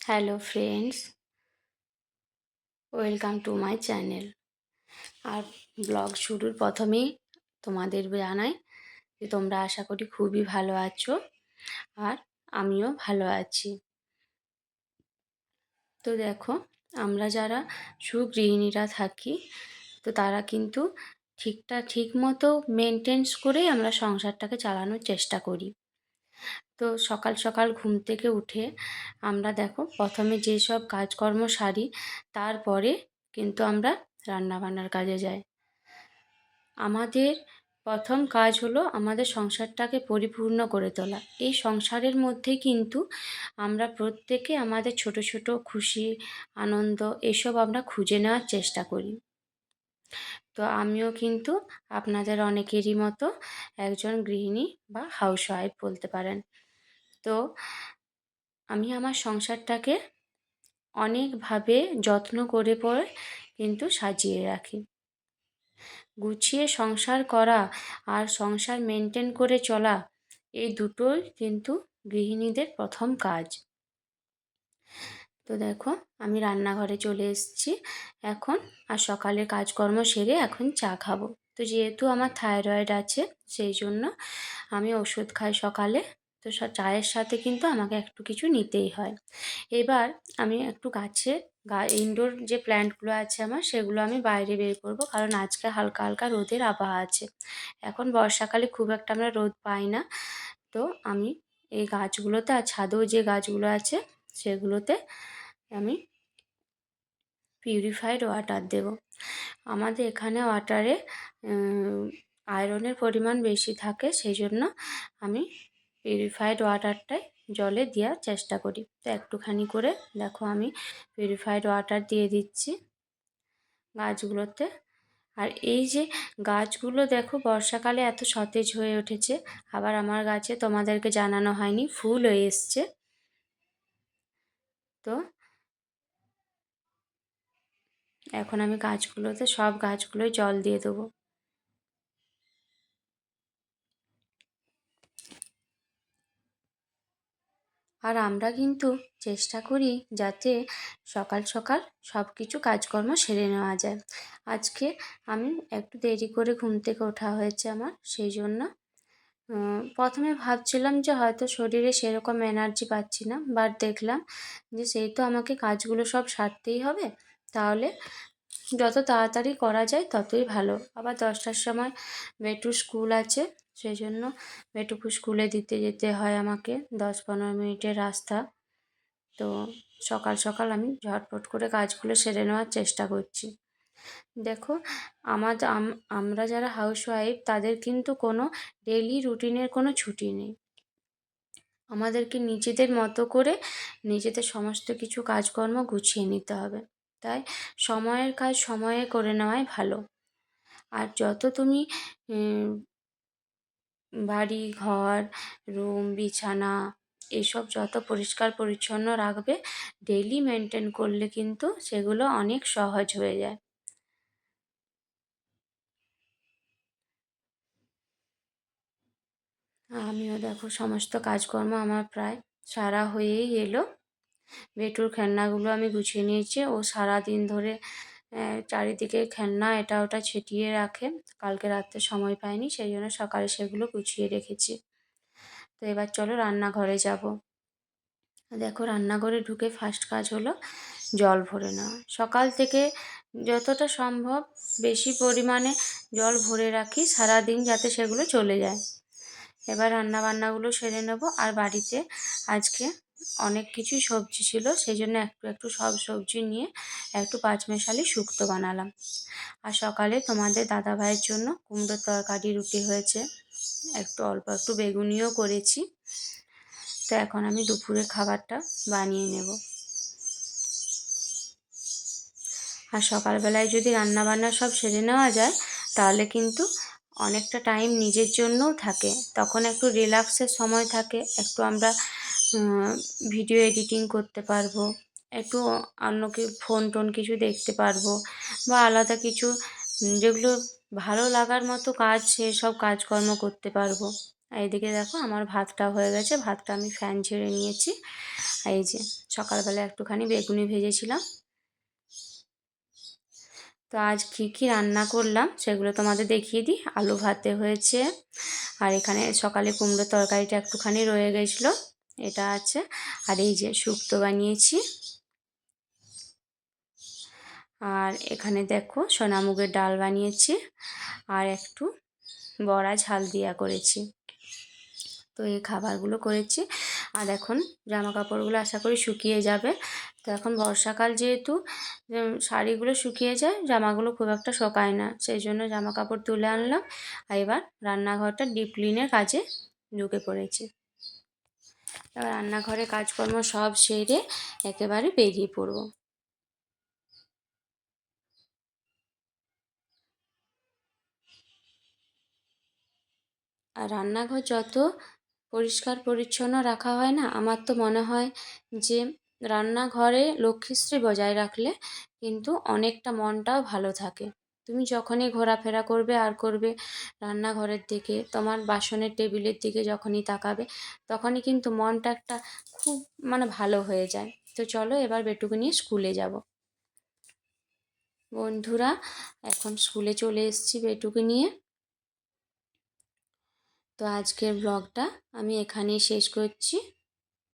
Hello friends, welcome to my channel. আর blog শুরুর প্রথমেই তোমাদের জানাই যে তোমরা আশা করি খুবই ভালো আছো, আর আমিও ভালো আছি। তো দেখো, আমরা যারা সুগৃহিণীরা থাকি, তো তারা কিন্তু ঠিক মতো মেনটেন্স করেই আমরা সংসারটাকে চালানোর চেষ্টা করি। তো সকাল সকাল ঘুম থেকে উঠে আমরা দেখো প্রথমে যেসব কাজকর্ম সারি, তারপরে কিন্তু আমরা রান্নাবান্নার কাজে যাই। আমাদের প্রথম কাজ হলো আমাদের সংসারটাকে পরিপূর্ণ করে তোলা। এই সংসারের মধ্যে কিন্তু আমরা প্রত্যেকে আমাদের ছোট ছোট খুশি, আনন্দ এসব আমরা খুঁজে নেওয়ার চেষ্টা করি। তো আমিও কিন্তু আপনাদের অনেকেরই মতো একজন গৃহিণী বা হাউসওয়াইফ বলতে পারেন। তো আমি আমার সংসারটাকে অনেকভাবে যত্ন করে পরে কিন্তু সাজিয়ে রাখি। গুছিয়ে সংসার করা আর সংসার মেনটেন করে চলা, এই দুটোই কিন্তু গৃহিণীদের প্রথম কাজ। তো দেখো, আমি রান্নাঘরে চলে এসেছি এখন, আর সকালের কাজকর্ম সেরে এখন চা খাবো। তো যেহেতু আমার থাইরয়েড আছে, সেই জন্য আমি ওষুধ খাই সকালে। তো চায়ের সাথে কিন্তু আমাকে একটু কিছু নিতেই হয়। এবার আমি একটু ইনডোর যে প্ল্যান্টগুলো আছে আমার, সেগুলো আমি বাইরে বের করব, কারণ আজকে হালকা হালকা রোদের আবহাওয়া আছে। এখন বর্ষাকালে খুব একটা আমরা রোদ পাই না। তো আমি এই গাছগুলোতে, আর ছাদেও যে গাছগুলো আছে সেগুলোতে আমি পিউরিফাইড ওয়াটার দেব। আমাদের এখানে ওয়াটারে আয়রনের পরিমাণ বেশি থাকে, সেই জন্য আমি পিউরিফাইড ওয়াটারটাই জলে দেওয়ার চেষ্টা করি। তো একটুখানি করে দেখো আমি পিউরিফাইড ওয়াটার দিয়ে দিচ্ছি গাছগুলোতে। আর এই যে গাছগুলো দেখো বর্ষাকালে এত সতেজ হয়ে উঠেছে, আবার আমার গাছে তোমাদেরকে জানানো হয়নি, ফুলও এসছে। তো এখন আমি সব গাছগুলোই জল দিয়ে দেবো। আর আমরা কিন্তু চেষ্টা করি যাতে সকাল সকাল সব কিছু কাজকর্ম সেরে নেওয়া যায়। আজকে আমি একটু দেরি করে ঘুম থেকে ওঠা হয়েছে আমার, সেই জন্য প্রথমে ভাবছিলাম যে হয়তো শরীরে সেরকম এনার্জি পাচ্ছি না, বাট দেখলাম যে সেই তো আমাকে কাজগুলো সব সারতেই হবে, তাহলে যত তাড়াতাড়ি করা যায় ততই ভালো। আবার 10টার সময় বেটুর স্কুল আছে, সেই জন্য বেটুকে স্কুলে দিতে যেতে হয় আমাকে, 10-15 মিনিটের রাস্তা। তো সকাল সকাল আমি ঝটপট করে কাজগুলো সেরে নেওয়ার চেষ্টা করছি। দেখো, আমরা যারা হাউসওয়াইফ তাদের কিন্তু কোনো ডেইলি রুটিনের কোনো ছুটি নেই। আমাদেরকে নিজেদের মতো করে নিজেদের সমস্ত কিছু কাজকর্ম গুছিয়ে নিতে হবে। তাই সময়ের কাজ সময়ে করে নেওয়াই ভালো। আর যত তুমি বাড়ি ঘর, রুম, বিছানা এসব যত পরিষ্কার পরিচ্ছন্ন রাখবে, ডেইলি মেনটেন করলে কিন্তু সেগুলো অনেক সহজ হয়ে যায়। আমিও দেখো সমস্ত কাজকর্ম আমার প্রায় সারা হয়েই এলো। বেটুর খেলনাগুলো আমি গুছিয়ে নিয়েছি। ও সারাদিন ধরে চারিদিকে খেলনা এটা ওটা ছিটিয়ে রাখে, কালকে রাত্রে সময় পাইনি, সেই জন্য সকালে সেগুলো গুছিয়ে রেখেছি। তো এবার চলো রান্নাঘরে যাব। দেখো, রান্নাঘরে ঢুকে ফার্স্ট কাজ হলো জল ভরে নেওয়া। সকাল থেকে যতটা সম্ভব বেশি পরিমাণে জল ভরে রাখি সারাদিন, যাতে সেগুলো চলে যায়। এবার রান্নাবান্নাগুলো সেরে নেব। আর বাড়িতে আজকে অনেক কিছুই সবজি ছিল, সেই জন্য একটু একটু সব সবজি নিয়ে একটু পাঁচমেশালি শুক্তো বানালাম। আর সকালে তোমাদের দাদাভাইয়ের জন্য কুমড়োর তরকারি, রুটি হয়েছে, অল্প একটু বেগুনিও করেছি। তো এখন আমি দুপুরের খাবারটা বানিয়ে নেব। আর সকালবেলায় যদি রান্নাবান্না সব সেরে নেওয়া যায়, তাহলে কিন্তু অনেকটা টাইম নিজের জন্যও থাকে, তখন একটু রিল্যাক্সের সময় থাকে, একটু আমরা ভিডিও এডিটিং করতে পারবো, একটু অন্য ফোন টোন কিছু দেখতে পারবো, বা আলাদা কিছু যেগুলো ভালো লাগার মতো কাজ সেসব কাজকর্ম করতে পারবো। এইদিকে দেখো আমার ভাতটা হয়ে গেছে, ভাতটা আমি ফ্যান ঝেড়ে নিয়েছি। এই যে সকালবেলা একটুখানি বেগুনি ভেজেছিলাম। তো আজ কী কী রান্না করলাম সেগুলো তোমাদের দেখিয়ে দিই। আলু ভাতে হয়েছে, আর এখানে সকালে কুমড়োর তরকারিটা একটুখানি রয়ে গেছিলো, এটা আছে। আর এই যে শুক্তো বানিয়েছি, আর এখানে দেখো সোনামুগের ডাল বানিয়েছি, আর একটু বড়া ঝাল দিয়া করেছি। তো এই খাবারগুলো করেছি। আর এখন জামা কাপড়গুলো আশা করি শুকিয়ে যাবে। তো এখন বর্ষাকাল যেহেতু শাড়িগুলো শুকিয়ে যায়, জামাগুলো খুব একটা শোকায় না, সেই জন্য জামা কাপড় তুলে আনলাম। আর এবার রান্নাঘরটা ডিপ ক্লিনের কাজে ঢুকে পড়েছি। এবার রান্নাঘরে কাজকর্ম সব সেরে একেবারে বেরিয়ে পড়ব। আর রান্নাঘর যত পরিষ্কার পরিচ্ছন্ন রাখা হয় না, আমার তো মনে হয় যে রান্নাঘরে লক্ষ্মীশ্রী বজায় রাখলে কিন্তু অনেকটা মনটাও ভালো থাকে। তুমি যখনই ঘোরাফেরা করবে আর করবে রান্নাঘরের দিকে, তোমার বাসনের টেবিলের দিকে যখনই তাকাবে, তখনই কিন্তু মনটা একটা খুব ভালো হয়ে যায়। তো চলো এবার বেটুকে নিয়ে স্কুলে যাব। বন্ধুরা, এখন স্কুলে চলে এসেছি বেটুকে নিয়ে। তো আজকের ব্লগটা আমি এখানেই শেষ করছি।